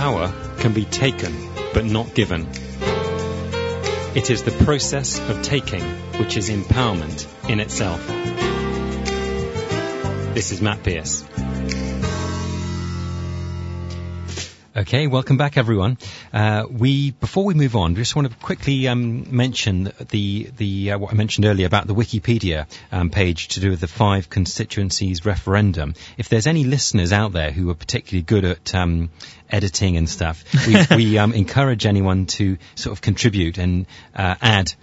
Power can be taken, but not given. It is the process of taking which is empowerment in itself. This is Matt Pearce. Okay, welcome back, everyone. Before we move on, we just want to quickly mention the what I mentioned earlier about the Wikipedia page to do with the 5 constituencies referendum. If there's any listeners out there who are particularly good at editing and stuff, we encourage anyone to sort of contribute and add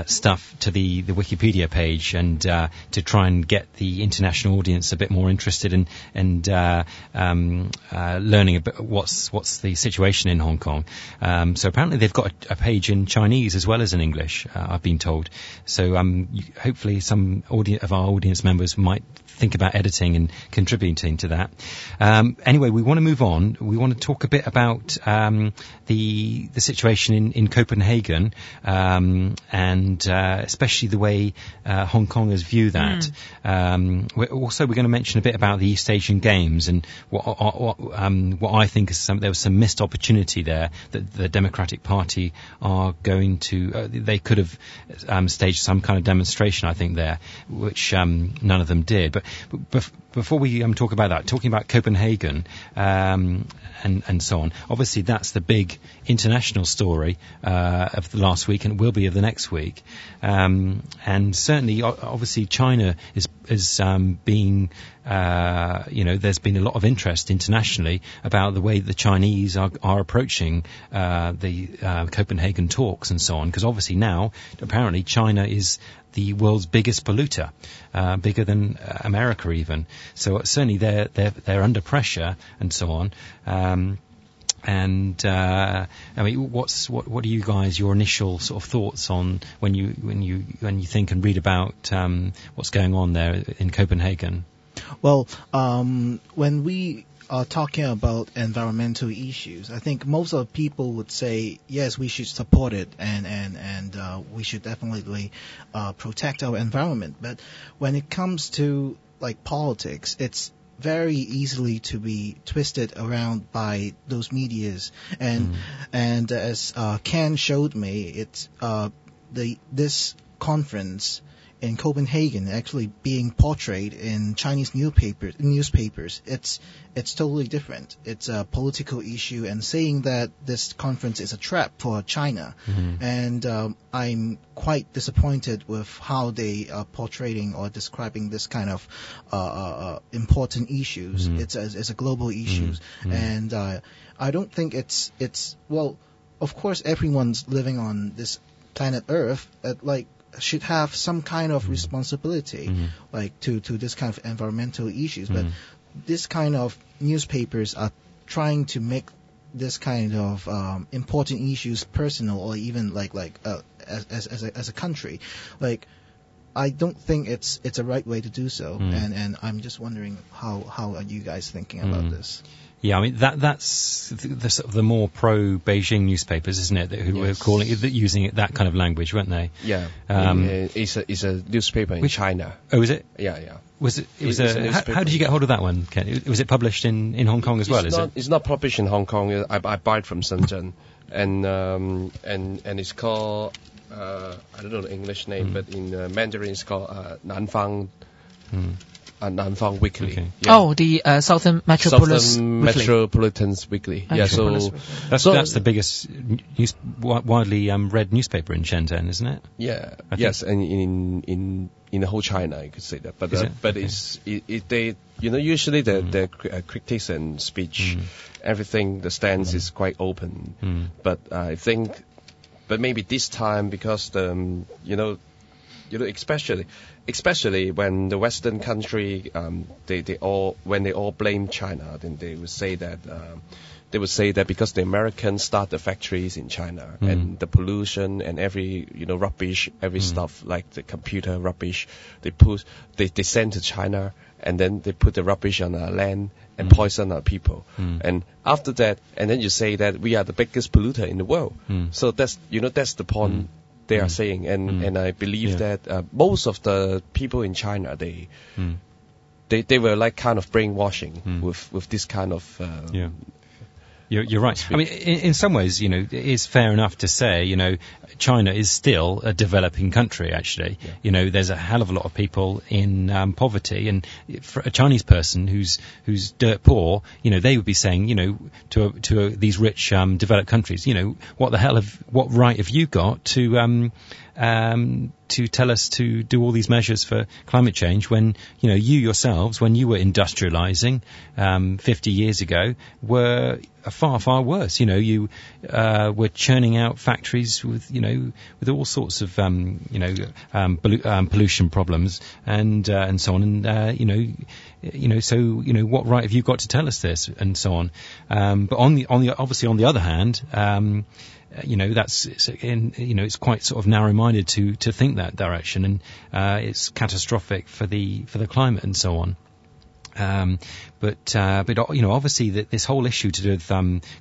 stuff to the Wikipedia page, and to try and get the international audience a bit more interested in and learning a bit what's the situation in Hong Kong. So apparently they've got a page in Chinese as well as in English, I've been told. So hopefully some of our audience members might think about editing and contributing to that. Anyway, we want to move on. We want to talk a bit about the situation in Copenhagen, and especially the way Hong Kongers view that. We're going to mention a bit about the East Asian Games and what I think is there was some missed opportunity there that the Democratic Party are going to. They could have staged some kind of demonstration, I think, there, which none of them did. But before we talk about that, talking about Copenhagen and so on, obviously that's the big international story of the last week, and it will be of the next week. And certainly, obviously, China is being, there's been a lot of interest internationally about the way the Chinese are approaching the Copenhagen talks and so on, because obviously now, apparently, China is the world's biggest polluter, bigger than America even. So certainly they're under pressure and so on. I mean, what are you guys, your initial sort of thoughts on when you think and read about what's going on there in Copenhagen? Well, when we are talking about environmental issues, I think most of the people would say, yes, we should support it and we should definitely protect our environment. But when it comes to like politics, it's very easily to be twisted around by those medias, and as Ken showed me, it's this conference in Copenhagen actually being portrayed in Chinese newspapers. It's totally different. It's a political issue, and saying that this conference is a trap for China. And I'm quite disappointed with how they are portraying or describing this kind of important issues. It's a global issues, and I don't think it's well. Of course, everyone's living on this planet Earth. Should have some kind of responsibility, like to this kind of environmental issues. But this kind of newspapers are trying to make this kind of important issues personal, or even as a country. Like, I don't think it's a right way to do so. And I'm just wondering how are you guys thinking about this? Yeah, I mean that's the sort of the more pro-Beijing newspapers, isn't it? Who were calling it, using that kind of language, weren't they? Yeah, it's a newspaper in China. Oh, is it? Yeah. Was it? It was how did you get hold of that one, Ken? Was it published in Hong Kong as well? It's not published in Hong Kong. I buy it from Shenzhen, and it's called I don't know the English name, but in Mandarin it's called Nanfang. Nanfang Weekly. Okay. Yeah. Oh, the Southern Metropolitan's Weekly. Yeah, so that's the biggest widely read newspaper in Shenzhen, isn't it? Yeah. Yes, and in the whole China, you could say that. But they usually the critics and speech, everything, the stance is quite open. But I think, maybe this time because especially when the Western country, they all blame China, then they would say that because the Americans start the factories in China and the pollution and every rubbish, every stuff like the computer rubbish, they send to China, and then they put the rubbish on our land and poison our people. And after that, and then you say that we are the biggest polluter in the world. So that's the point they are saying, and I believe that most of the people in China, they were like kind of brainwashing with this kind of You're right. I mean, in some ways, it is fair enough to say, China is still a developing country, actually. Yeah. There's a hell of a lot of people in poverty, and for a Chinese person who's dirt poor, they would be saying, to these rich developed countries, what right have you got to tell us to do all these measures for climate change when, you yourselves, when you were industrializing 50 years ago, were far, far worse. You were churning out factories with all sorts of, pollution problems and so on. And, so, what right have you got to tell us this and so on? But obviously on the other hand, it's quite sort of narrow-minded to think that direction, and it's catastrophic for the climate and so on. But obviously this whole issue to do with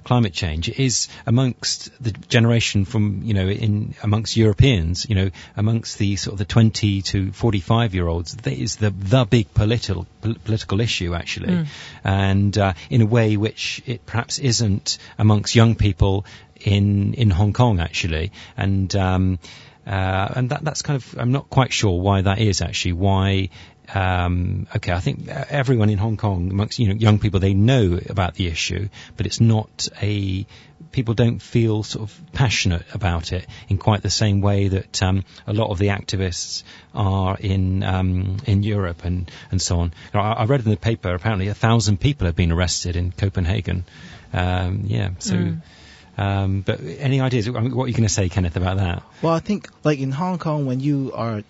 climate change is amongst the generation from amongst Europeans, amongst the sort of the 20 to 45-year-olds, that is the big political issue actually, and in a way which it perhaps isn't amongst young people in Hong Kong actually, and that's kind of, I'm not quite sure why that is actually. Why? I think everyone in Hong Kong, amongst young people, they know about the issue, but it's not people don't feel sort of passionate about it in quite the same way that a lot of the activists are in Europe and so on. I read in the paper apparently 1,000 people have been arrested in Copenhagen. But any ideas? What are you going to say, Kenneth, about that? Well, I think like in Hong Kong, when you are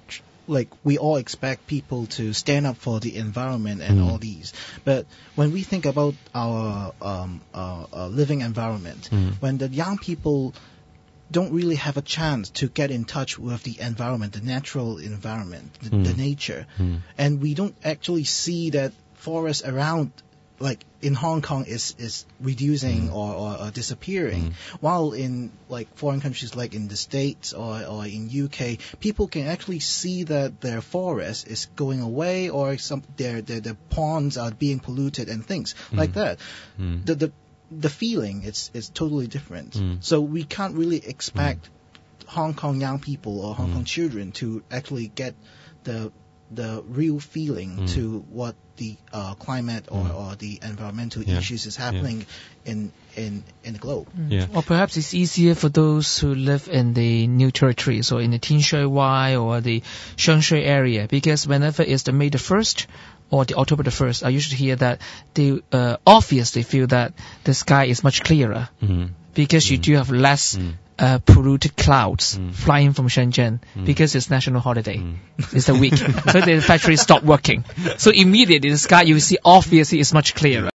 we all expect people to stand up for the environment and all these. But when we think about our living environment, when the young people don't really have a chance to get in touch with the environment, the natural environment, the nature, and we don't actually see that forests around, like in Hong Kong, is reducing or disappearing, while in like foreign countries like in the States or in UK, people can actually see that their forest is going away, or their ponds are being polluted and things like that. The feeling is totally different. So we can't really expect Hong Kong young people or Hong Kong children to actually get the real feeling to what the climate or the environmental issues is happening in the globe. Or perhaps it's easier for those who live in the New Territories or in the Tin Shui Wai or the Sheng Shui area, because whenever it's the May the 1st or the October the 1st, I usually hear that they obviously feel that the sky is much clearer because you do have less polluted clouds flying from Shenzhen because it's national holiday. It's a week. So the factory stopped working. So immediately the sky you see obviously is much clearer.